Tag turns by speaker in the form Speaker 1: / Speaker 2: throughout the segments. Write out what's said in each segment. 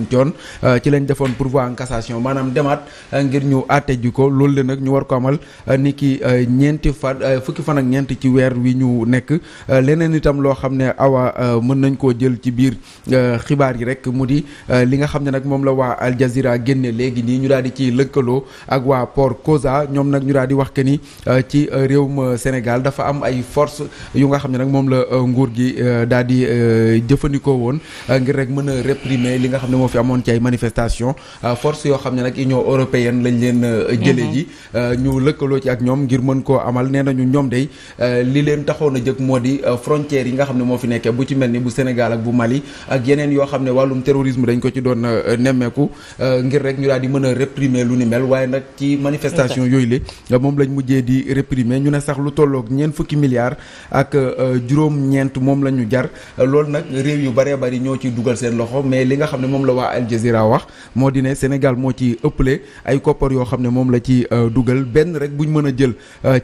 Speaker 1: Thion ci lañ defoon pourvoi en cassation maanaam demaat ngir ñu àtte ji ko loolu la nag ñu war ko amal ni ki fukki fan ak ñeent ci weer wi ñu nekk leneen itam loo xam ne awa mën nañ koo jël ci biir xibaar yi rek mu di li nga xam ne nag moom la waa Al Jazeera génne léegi nii ñu daal di ci lëkkaloo ak waa Port Kosa ñoom nag ñu daal di wax que ni ci réewum Sénégal dafa am ay force yu nga xam ne nag moom la nguur gi daal di jëfandikoo woon ngir rek mën a réprimer li nga xam ne moo fi amoon ci ay manifestation force yoo xam ne nag Union européenne lañ leen jële ji ñu lëkkaloo ci ak ñoom ngir mën koo amal nee nañu ñoom day li leen taxoon a jëkk moo di frontières yi nga xam ne moo fi nekkee bu ci mel ni bu Sénégal ak bu Mali ak yeneen yoo xam ne wàllum terrorisme dañ ko ci doon nemmeeku ngir rek ñu daal di mën a réprimer lu ni mel waaye nag ci manifestation yooyu la moom lañ mujjee di réprimer ñu ne sax lu tolloog fukki milliards ak juróom-ñeent moom la ñu jar loolu nag réew yu bëree bëri ñoo ci dugal seen loxo mais li nga xam ne moom la waa Al Jazeera wax moo di ne Sénégal moo ci ëppale ay koppar yoo xam ne moom la ci dugal benn rek buñ mën a jël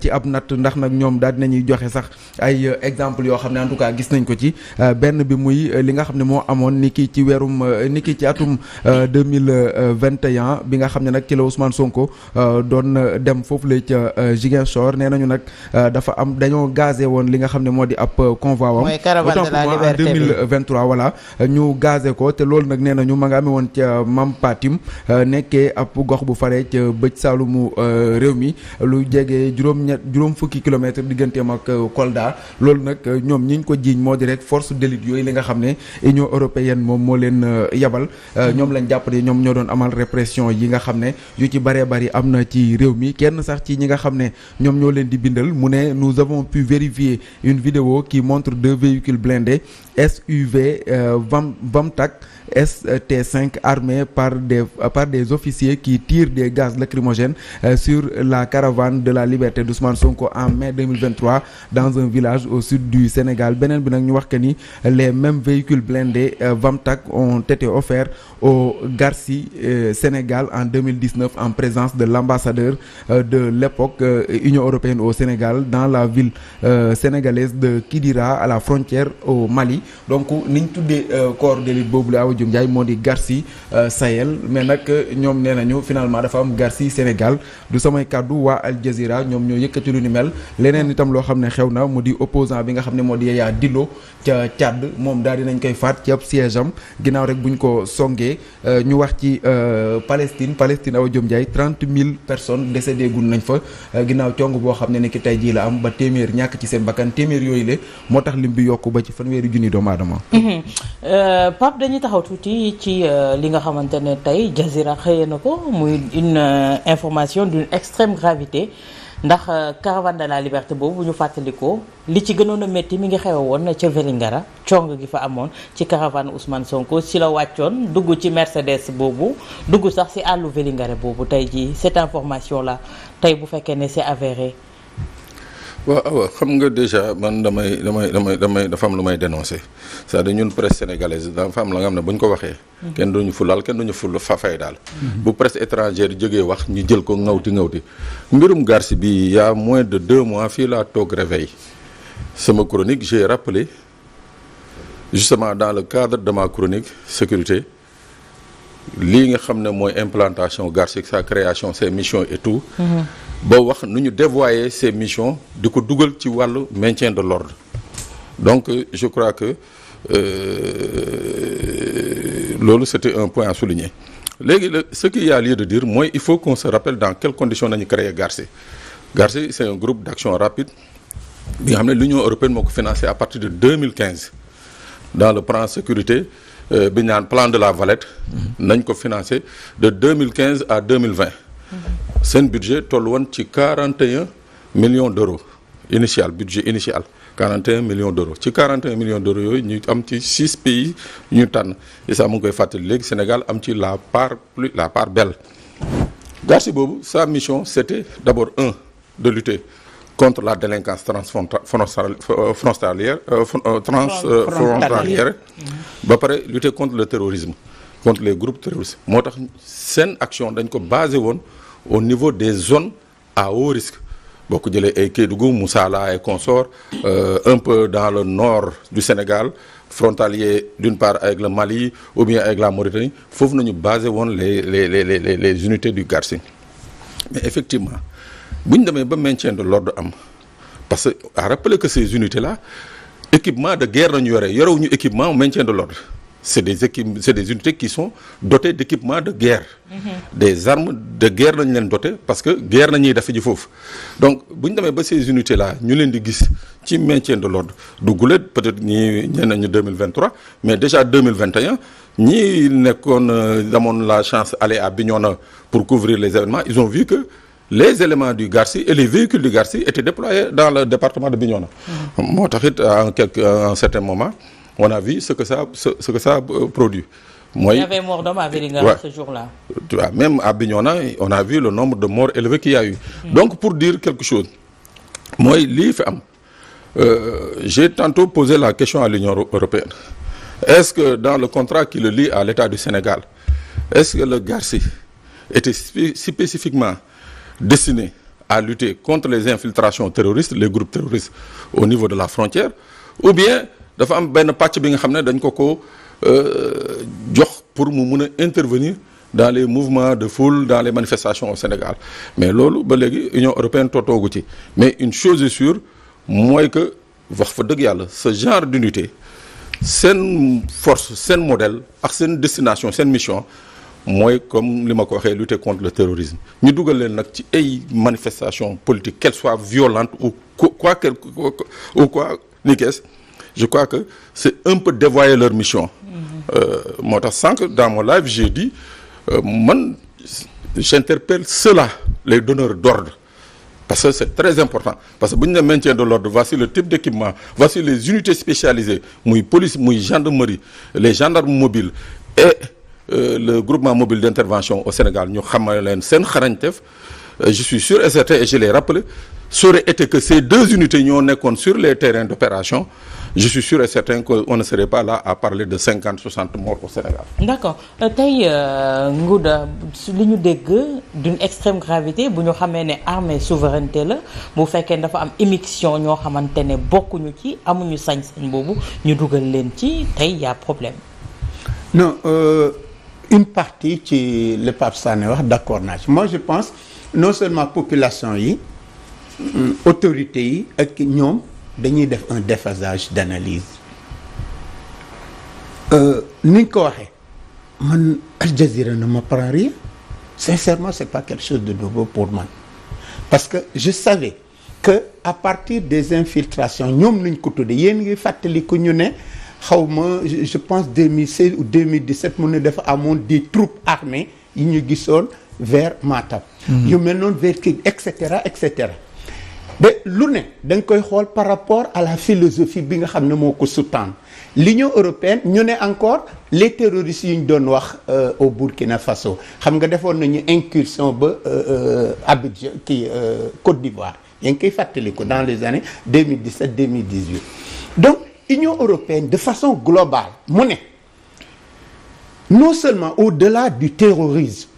Speaker 1: ci ab natt ndax nag ñoom daal dinañuy joxe sax ay exemple yoo xam ne en tout cas gis nañ ko ci benn bi muy li nga xam ne moo amoon ni ki ci weerum ni ki ci atum 2021 bi nga xam ne nag ci la Ousmane Sonko doon dem foofu la ca Ziguinchor nee nañu nag dañoo gazé woon li nga xam ne moo di ab convoi wam autant pour moi en 2023 voilà ñu gazé ko te loolu nag nee nañu ma nga amee woon ca Mam Patim nekkee ab gox bu faree ca bëj saalumu réew mi lu jege juróom fukki kilomètres digganteem ak Kolda loolu nag ñoom ñiñ ko jiiñ moo di rek force d'élite yooyu li nga xam ne Union européenne moom moo leen yabal ñoom lañ jàpp ne ñoom ñoo doon amal répression yi nga xam ne yu ci bëree bëri am na ci réew mi kenn sax ci ñi nga xam ne ñoom ñoo leen di bindal mu ne nous avons pu vérifier une vidéo qui montre 2 véhicules blindés SUV Vamtac ST5 armés par des officiers qui tirent des gaz lacrymogènes sur la caravane de la liberté d'Ousmane Sonko en mai 2023 dans un village au sud du Sénégal beneen bi nag ñu wax que ni les mêmes véhicules blindés Vamtac ont été offerts au Garci Sénégal en 2019 en présence de l'ambassadeur de l'époque Union européenne au Sénégal dans la ville sénégalaise de Kidira à la frontière au Mali donc niñ tuddee corps d'élite boobu la Diom Ndiaye moo di Garci Sahel mais nag ñoom nee nañu finalement dafa am Garci Sénégal du samay kàddu waa Al Jazeera ñoom ñoo yëkkati lu ni mel leneen itam loo xam ne xew na mu di opposant bi nga xam ne moo di Yaya Dillo ca Tchad moom daal dinañ koy faat ci ab siège am ginnaaw rek buñ ko songee ñu wax ci Palestine Awa Diom Ndiaye 30 000 personnes décédées gun nañ fa ginnaaw cong boo xam ne ni ki tey jii la am ba téeméer ñàkk ci seen bakkan téeméer yooyu le moo tax lim bi yokku ba ci fanweeri junni doomu aadama.
Speaker 2: Pape dañuy taxaw tuuti ci li nga xamante ne tey Jazeera xëyee na ko muy une information d'une extrême gravité ndax caravane de la liberté boobu bu ñu fàttalikoo li ci gënoon a métti mi ngi xewe woon ca Vélingara cong gi fa amoon ci caravane Ousmane Sonko ci la wàccoon dugg ci Mercedes boobu dugg sax ci àllu Vélingara boobu tey jii cette information là tey bu fekkee ne c'est avéré.
Speaker 3: waaw xam nga déjà man damay dafa am lu may dénoncer c'est-à-dire ñun presse sénégalaise dafa am la nga xam ne bu ñu ko waxee. kenn duñu fulal kenn duñu fay daal. bu presse étrangère jógee wax ñu jël ko ŋawti mbirum Garci bi y a moins de 2 mois fii laa toog réveil sama chronique j'ai rappelé justement dans le cadre de ma chronique sécurité lii nga xam ne mooy implantation Garci sa création ses missions et tout. ba wax nu ñu dévoyer ces missions di ko dugal ci wàllu maintien de l'ordre donc je crois que loolu c'était un point à souligner léegi ce qu'il y a lieu de dire mooy il faut qu'on se rappelle dans quelles conditions nañu créer Garci c'est un groupe d'action rapide bi nga xam ne l'Union européenne moo ko financé à partir de 2015 dans le plan sécurité bi ñu naan plan de la Valette nañ ko financé de 2015 à 2020 seen budget toll woon ci 41 millions d'euros budget initial 41 millions d'euros ci 41 millions d'euros yooyu ñu am ci 6 pays ñu tànn et ça mu ngi koy fàttali léegi Sénégal am ci la part belle. Garci boobu sa mission c'était d'abord de lutter contre la délinquance transfrontalière ba pare lutter contre le terrorisme contre les groupes terroristes moo tax seen action dañ ko basé woon au niveau des zones à haut risque boo ko jëlee ay Kédougou Moussala et consorts un peu dans le nord du Sénégal frontaliers d'une part avec le Mali ou bien avec la Mauritanie foofu nañu basé woon les unités du GARSI mais effectivement bu ñu demee ba maintien de l'ordre am parce que à rappeler que ces unités là équipement de guerre nañu yorewuñu équipement maintien de l'ordre c'est des unités qui sont dotées d'équipements de guerre. Des armes de guerre lañu leen doté parce que guerre nañuy def ji foofu donc bu ñu demee ba ces unités là ñu leen di gis ci maintien de l'ordre du gulet peut-être ñii ñeen nañu 2023 mais déjà 2021 ñii nekkoon amoon la chance aller à Bignona pour couvrir les événements ils ont vu que les éléments du GARSI et les véhicules du GARSI étaient déployés dans le département de Bignona. moo taxit à un certain moment on a vu ce que ça a produit. Moi,
Speaker 2: il y avait mort d'homme à Vélingara ce jour-là.
Speaker 3: Tu vois, même à Bignona, on a vu le nombre de morts élevé qu'il y a eu. Donc, pour dire quelque chose, moi, j'ai tantôt posé la question à l'Union européenne. Est-ce que dans le contrat qui le lie à l'État du Sénégal, est-ce que le GARSI était spécifiquement destiné à lutter contre les infiltrations terroristes, les groupes terroristes au niveau de la frontière, ou bien dafa am benn pàcc bi nga xam ne dañ ko jox pour mu mun a intervenir dans les mouvements de foule dans les manifestations au Sénégal mais loolu ba léegi Union européenne tootoogu ci mais une chose est sûre mooy que wax fa dëgg yàlla ce genre d'unité seen force seen modèle ak seen destination seen mission mooy comme li ma ko waxee lutter contre le terrorisme ñu dugal leen nag ci ay manifestations politiques qu'elles soient violentes ou quoi ni kees je crois que c'est un peu dévoyer leur mission. Moo tax sànq dans mon live j'ai dit man j'interpelle ceux-là les donneurs d'ordre parce que c'est très important parce que bu ñu ne maintien de l'ordre voici le type d'équipement voici les unités spécialisées muy police muy gendarmerie les gendarmes mobiles et le groupement mobile d'intervention au Sénégal ñu xamal leen seen xarañteef je suis sûr et certain et je l'ai rappelé ça aurait été que ces deux unités ñoo nekkoon sur les terrains d'opération je suis sûr et certain qu'on ne serait pas là à parler de 50-60 morts au Sénégal.
Speaker 2: D'accord tey Ngouda li ñu dégg d'une extrême gravité bu ñu xamee ne armée souveraineté la bu fekkee dafa am émission ñoo xamante ne bokkuñu ci amuñu sañ-sañ boobu ñu dugal leen ci tey y a problème.
Speaker 4: Non une partie ci le Pape Sané wax d'accord naa ci moi je pense non seulement population yi autorités yi ak ñoom. dañuy def un déphasage d'analyse ni ñu ko waxee man Al Jazeera ne m'apprend rien sincèrement c'est pas quelque chose de nouveau pour man parce que je savais que à partir des infiltrations ñoom lañ ko tudde yéen ngi fàttaliku ñu ne xaw ma je pense 2016 ou 2017 mu ne dafa amoon des troupes armées yi ñu gisoon vers Matam yu mel noonu vers Kii et cetera et cetera ba lu ne da nga koy xool par rapport à la philosophie bi nga xam ne moo ko sous-tendre l'Union européenne ñu ne encore les terroristes yu ñu doon wax au Burkina Faso xam nga defoon nañu incursion ba Abidjan Côte d'Ivoire yaa ngi koy fàttaliku dans les années 2017 2018 donc Union européenne de façon globale mu ne non seulement au-delà du terrorisme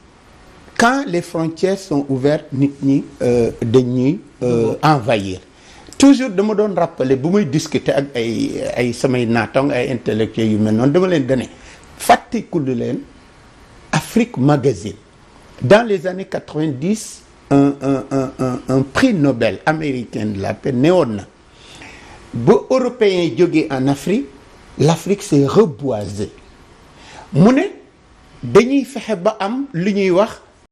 Speaker 4: quand les frontières sont ouvertes nit ñi dañuy envahir toujours dama doon rappeler bu muy discuter ak ay samay naatong ay intellectuels yu mel noonu dama leen dane fàttikulu leen Afrique Magazine dans les années 90 un prix Nobel américain de la paix newoon na ba européens yi jógee en Afrique l'Afrique s'est reboisée mu ne dañuy fexe ba am lu ñuy wax